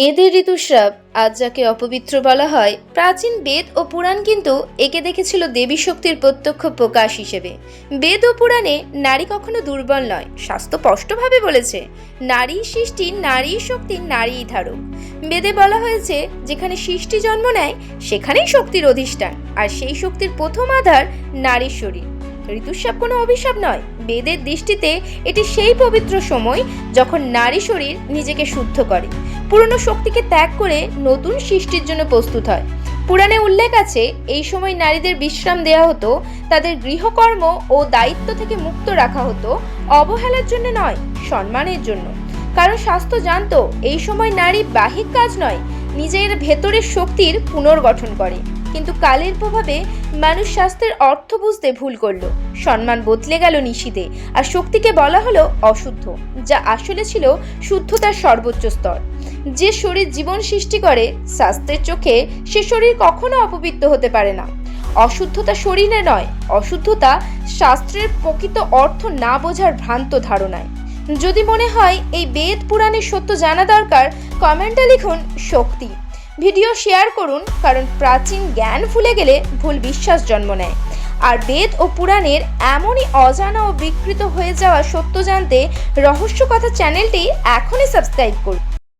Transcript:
এদের ঋতুস্রাব আজ যাকে অপবিত্র বলা হয়, প্রাচীন বেদ ও পুরাণ কিন্তু একে দেখেছিল দেবী শক্তির প্রত্যক্ষ প্রকাশ হিসেবে। বেদ ও পুরাণে নারী কখনো দুর্বল নয়, শাস্ত্র স্পষ্টভাবে বলেছে নারী সৃষ্টি, নারী শক্তি, নারীই ধারক। বেদে বলা হয়েছে যেখানে সৃষ্টি জন্ম নেয় সেখানেই শক্তির অধিষ্ঠান, আর সেই শক্তির প্রথম আধার নারীর শরীর। ঋতুস্রাব কোনো অভিশাপ নয়, বেদের দৃষ্টিতে এটি সেই পবিত্র সময় যখন নারী শরীর নিজেকে শুদ্ধ করে, পুরনো শক্তিকে ত্যাগ করে নতুন সৃষ্টির জন্য প্রস্তুত হয়। পুরাণে উল্লেখ আছে এই সময় নারীদের বিশ্রাম দেওয়া হতো, তাদের গৃহকর্ম ও দায়িত্ব থেকে মুক্ত রাখা হতো, অবহেলার জন্য নয়, সম্মানের জন্য। কারণ শাস্ত্র জানতো এই সময় নারী বাহিক কাজ নয়, নিজের ভেতরের শক্তির পুনর্গঠন করে। কিন্তু কালের প্রভাবে মানুষ শাস্ত্রের অর্থ বুঝতে ভুল করলো, সম্মান বদলে গেল নিষিদ্ধে, আর শক্তিকে বলা হলো অশুদ্ধ, যা আসলে ছিল শুদ্ধতার সর্বোচ্চ স্তর। যে শরীর জীবন সৃষ্টি করে, শাস্ত্রের চোখে সে শরীর কখনো অপবিত্র হতে পারে না। অশুদ্ধতা শরীরে নয়, অশুদ্ধতা শাস্ত্রের প্রকৃত অর্থ না বোঝার ভ্রান্ত ধারণায়। যদি মনে হয় এই বেদ পুরাণের সত্য জানা দরকার, কমেন্টে লিখুন শক্তি। ভিডিও শেয়ার করুন, কারণ প্রাচীন জ্ঞান ভুলে গেলে ভুল বিশ্বাস জন্ম নেয়। আর বেদ ও পুরাণের এমনই অজানা ও বিকৃত হয়ে যাওয়া সত্য জানতে রহস্য কথা চ্যানেলটি এখনই সাবস্ক্রাইব করুন।